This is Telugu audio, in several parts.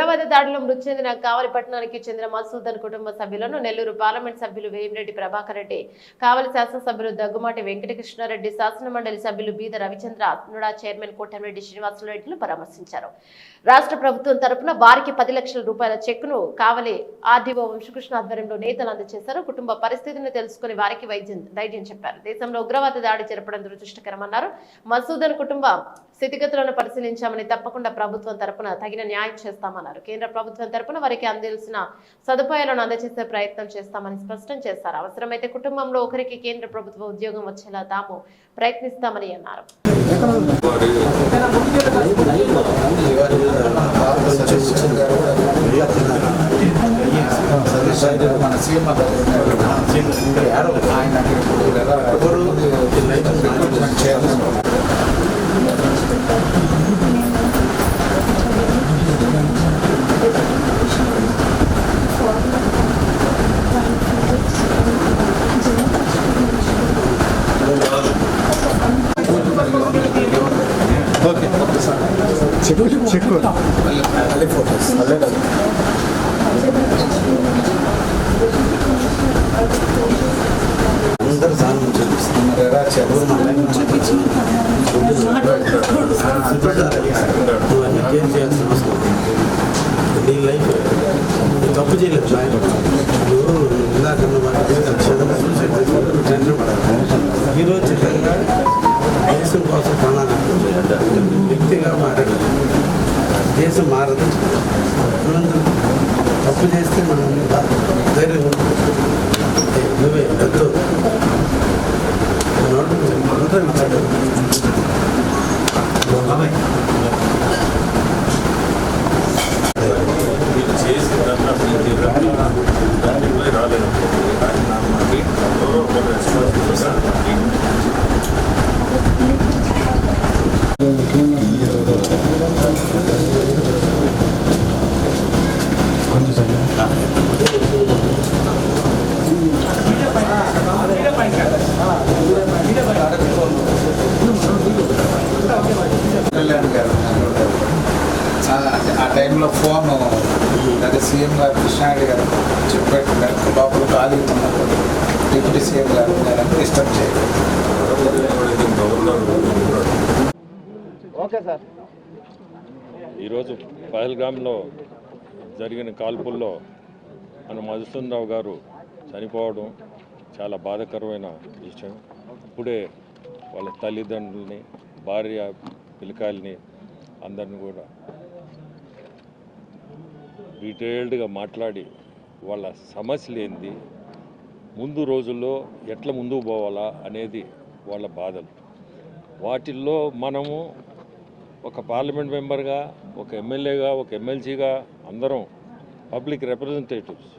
ఉగ్రవాద దాడిలో మృతి చెందిన కావలి పట్టణానికి చెందిన మసూదన్ కుటుంబ సభ్యులను నెల్లూరు పార్లమెంట్ సభ్యులు వేమిరెడ్డి ప్రభాకర్ రెడ్డి, కావలి శాసనసభ్యులు దగ్గుమాటి వెంకటకృష్ణారెడ్డి, శాసనమండలి సభ్యులు బీద రవిచంద్ర, నుడా చైర్మన్ కోటమిరెడ్డి శ్రీనివాసరెడ్డిలు పరామర్శించారు. రాష్ట్ర ప్రభుత్వం తరపున వారికి 10 లక్షల రూపాయల చెక్కును కావలి ఆర్డీఓ వంశకృష్ణ ఆధ్వర్యంలో నేతలు అందజేశారు. కుటుంబ పరిస్థితిని తెలుసుకుని వారికి ధైర్యం చెప్పారు. దేశంలో ఉగ్రవాద దాడి జరపడం దురదృష్టకరమన్నారు. మసూదన్ కుటుంబ స్థితిగతులను పరిశీలించామని, తప్పకుండా ప్రభుత్వం తరపున తగిన న్యాయం చేస్తామన్నారు. కేంద్ర ప్రభుత్వం తరపున వారికి అందించిన సదుపాయాలను అందజేసే ప్రయత్నం చేస్తామని స్పష్టం చేశారు. అవసరమైతే కుటుంబంలో ఒకరికి కేంద్ర ప్రభుత్వ ఉద్యోగం వచ్చేలా తాము ప్రయత్నిస్తామని అన్నారు. అందరూ సాధన చూపిస్తున్నారా? ఏం చేయాల్సిన అవసరం నీ లైఫ్ తప్పు చేయలేదు. ఇందాక ఈరోజు దేశం కోసం కొనాలి, వ్యక్తిగా మారాడు. దేశం మారదు. తప్పు చేస్తే మనం ధైర్యం నువ్వే వద్దు అందరూ ఇచ్చాడు. రాలేదు. ఆ టైంలో ఫోన్ అదే సీఎం గారు కృష్ణారెడ్డి గారు చెప్పారు, బాబులు ఖాళీ ఉన్నప్పుడు డిప్యూటీ సీఎం గారు డిస్టర్బ్ చేయాలి. ఈరోజు పహల్గామ్లో జరిగిన కాల్పుల్లో మన మధుసూదన్ రావు గారు చనిపోవడం చాలా బాధాకరమైన విషయం. ఇప్పుడే వాళ్ళ తల్లిదండ్రుల్ని, భార్య పిల్లకాయల్ని అందరిని కూడా డీటెయిల్డ్గా మాట్లాడి వాళ్ళ సమస్యలు ఏంది, ముందు రోజుల్లో ఎట్లా ముందుకు పోవాలా అనేది వాళ్ళ బాధలు. వాటిల్లో మనము ఒక పార్లమెంట్ మెంబర్గా, ఒక ఎమ్మెల్యేగా, ఒక ఎమ్మెల్సీగా అందరం పబ్లిక్ రిప్రజెంటేటివ్స్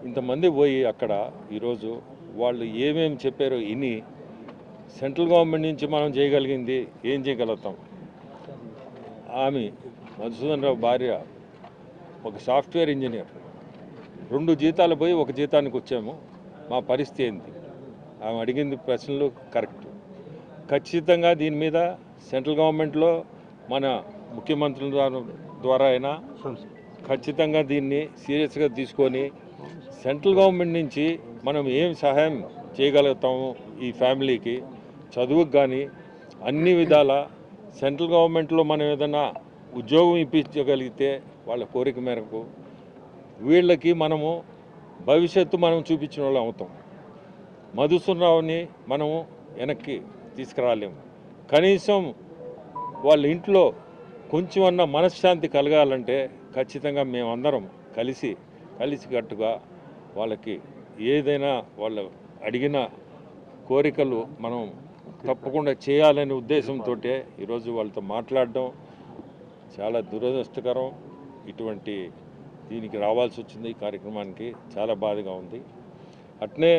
ఇంతమంది పోయి అక్కడ ఈరోజు వాళ్ళు ఏమేమి చెప్పారో ఇని సెంట్రల్ గవర్నమెంట్ నుంచి మనం చేయగలిగింది ఏం చేయగలుగుతాం. ఆమె మధుసూదన్ రావు భార్య ఒక సాఫ్ట్వేర్ ఇంజనీర్, 2 జీతాలు పోయి 1 జీతానికి వచ్చాము, మా పరిస్థితి ఏంటి. ఆమె అడిగింది ప్రశ్నలు కరెక్ట్. ఖచ్చితంగా దీని మీద సెంట్రల్ గవర్నమెంట్లో మన ముఖ్యమంత్రుల ద్వారా అయినా ఖచ్చితంగా దీన్ని సీరియస్గా తీసుకొని సెంట్రల్ గవర్నమెంట్ నుంచి మనం ఏం సహాయం చేయగలుగుతాము ఈ ఫ్యామిలీకి, చదువుకు కానీ అన్ని విధాల సెంట్రల్ గవర్నమెంట్లో మనం ఏదైనా ఉద్యోగం ఇప్పించగలిగితే వాళ్ళ కోరిక మేరకు వీళ్ళకి మనము భవిష్యత్తు మనం చూపించిన వాళ్ళు అవుతాం. మధుసూదన్ రావుని మనము వెనక్కి తీసుకురాలేము. కనీసం వాళ్ళ ఇంట్లో కొంచెం అన్న మనశ్శాంతి కలగాలంటే ఖచ్చితంగా మేమందరం కలిసికట్టుగా వాళ్ళకి ఏదైనా వాళ్ళు అడిగిన కోరికలు మనం తప్పకుండా చేయాలనే ఉద్దేశంతో ఈరోజు వాళ్ళతో మాట్లాడడం చాలా దురదృష్టకరం. ఇటువంటి దీనికి రావాల్సి వచ్చింది. ఈ కార్యక్రమానికి చాలా బాధగా ఉంది. అట్నే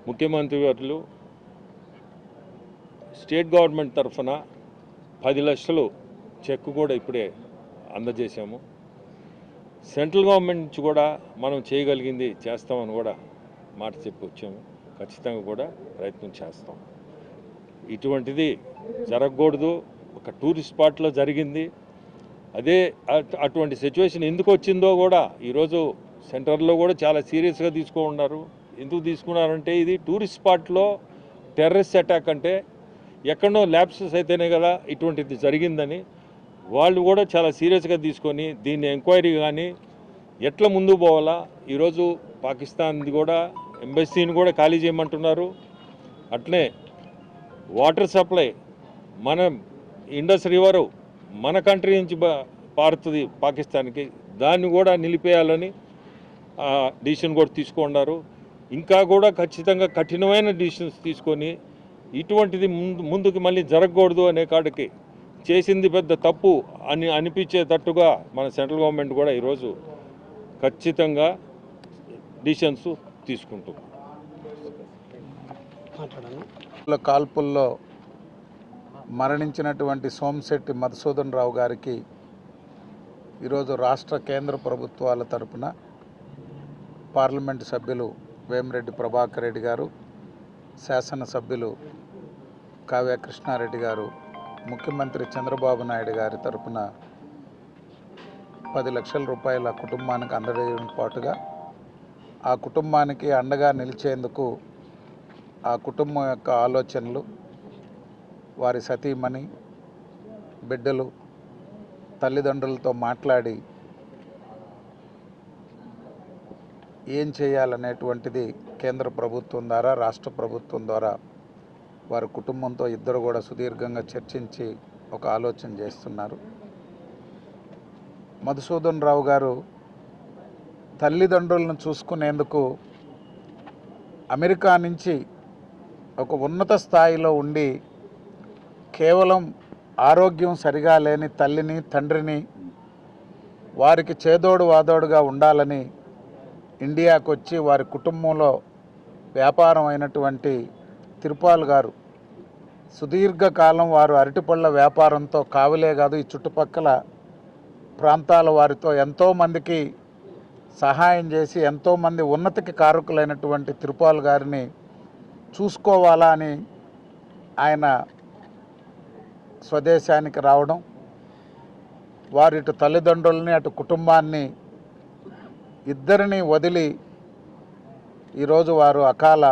ముఖ్యమంత్రి గారు స్టేట్ గవర్నమెంట్ తరఫున 10 లక్షలు చెక్ కూడా ఇప్పుడే అందజేశాము. సెంట్రల్ గవర్నమెంట్ నుంచి కూడా మనం చేయగలిగింది చేస్తామని కూడా మాట చెప్పి వచ్చాము. ఖచ్చితంగా కూడా ప్రయత్నం చేస్తాం. ఇటువంటిది జరగకూడదు. ఒక టూరిస్ట్ స్పాట్లో జరిగింది. అదే అటువంటి సిచ్యువేషన్ ఎందుకు వచ్చిందో కూడా ఈరోజు సెంటర్లో కూడా చాలా సీరియస్గా ఉన్నారు. ఎందుకు తీసుకున్నారంటే ఇది టూరిస్ట్ స్పాట్లో టెర్రరిస్ట్ అటాక్ అంటే ఎక్కడో ల్యాప్సెస్ అయితేనే కదా ఇటువంటిది జరిగిందని వాళ్ళు కూడా చాలా సీరియస్గా తీసుకొని దీన్ని ఎంక్వైరీ కానీ ఎట్లా ముందుకు పోవాలా. ఈరోజు పాకిస్తాన్ది కూడా ఎంబసీని కూడా ఖాళీ చేయమంటున్నారు. అట్లే వాటర్ సప్లై మన ఇండస్ రివరు మన కంట్రీ నుంచి పారుతుంది పాకిస్తాన్కి, దాన్ని కూడా నిలిపేయాలని డిసిషన్ కూడా తీసుకున్నారు. ఇంకా కూడా ఖచ్చితంగా కఠినమైన డిసిషన్స్ తీసుకొని ఇటువంటిది ముందుకు మళ్ళీ జరగకూడదు అనే కాడికి చేసింది పెద్ద తప్పు అని అనిపించేటట్టుగా మన సెంట్రల్ గవర్నమెంట్ కూడా ఈరోజు ఖచ్చితంగా డిసిషన్స్ తీసుకుంటుంది. కాల్పుల్లో మరణించినటువంటి సోమశెట్టి మధుసూదన్ రావు గారికి ఈరోజు రాష్ట్ర కేంద్ర ప్రభుత్వాల తరపున పార్లమెంటు సభ్యులు వేమిరెడ్డి ప్రభాకర్ రెడ్డి గారు, శాసనసభ్యులు కావ్య కృష్ణారెడ్డి గారు, ముఖ్యమంత్రి చంద్రబాబు నాయుడు గారి తరపున 10 లక్షల రూపాయల కుటుంబానికి అందజేయడం పాటుగా ఆ కుటుంబానికి అండగా నిలిచేందుకు ఆ కుటుంబం యొక్క ఆలోచనలు, వారి సతీమణి, బిడ్డలు, తల్లిదండ్రులతో మాట్లాడి ఏం చేయాలనేటువంటిది కేంద్ర ప్రభుత్వం ద్వారా, రాష్ట్ర ప్రభుత్వం ద్వారా వారి కుటుంబంతో ఇద్దరు కూడా సుదీర్ఘంగా చర్చించి ఒక ఆలోచన చేస్తున్నారు. మధుసూదన్ రావు గారు తల్లిదండ్రులను చూసుకునేందుకు అమెరికా నుంచి ఒక ఉన్నత స్థాయిలో ఉండి కేవలం ఆరోగ్యం సరిగా లేని తల్లిని, తండ్రిని వారికి చేదోడు వాదోడుగా ఉండాలని ఇండియాకు వచ్చి వారి కుటుంబంలో వ్యాపారం అయినటువంటి తిరుపాల్ గారు సుదీర్ఘకాలం వారు అరటిపళ్ళ వ్యాపారంతో కావలే కాదు ఈ చుట్టుపక్కల ప్రాంతాల వారితో ఎంతోమందికి సహాయం చేసి ఎంతోమంది ఉన్నతికి కారకులైనటువంటి తిరుపాల్ గారిని చూసుకోవాలా అని ఆయన స్వదేశానికి రావడం, వారి ఇటు తల్లిదండ్రులని అటు కుటుంబాన్ని ఇద్దరిని వదిలి ఈరోజు వారు అకాల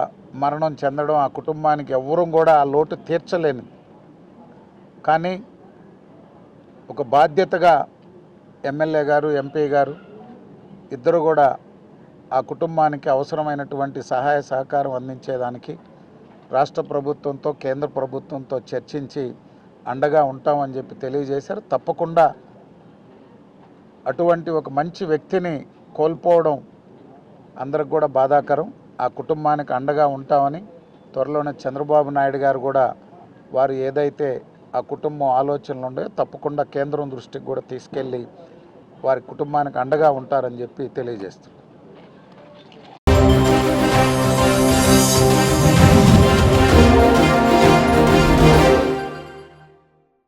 మరణం చెందడం ఆ కుటుంబానికి ఎవ్వరూ కూడా ఆ లోటు తీర్చలేని, కానీ ఒక బాధ్యతగా ఎమ్మెల్యే గారు, ఎంపీ గారు ఇద్దరు కూడా ఆ కుటుంబానికి అవసరమైనటువంటి సహాయ సహకారం అందించేదానికి రాష్ట్ర ప్రభుత్వంతో, కేంద్ర ప్రభుత్వంతో చర్చించి అండగా ఉంటామని చెప్పి తెలియజేశారు. తప్పకుండా అటువంటి ఒక మంచి వ్యక్తిని కోల్పోవడం అందరికి కూడా బాధాకరం. ఆ కుటుంబానికి అండగా ఉంటామని త్వరలోనే చంద్రబాబు నాయుడు గారు కూడా వారు ఏదైతే ఆ కుటుంబం ఆలోచనలు ఉన్నాయో తప్పకుండా కేంద్రం దృష్టికి కూడా తీసుకెళ్ళి వారి కుటుంబానికి అండగా ఉంటారని చెప్పి తెలియజేస్తారు.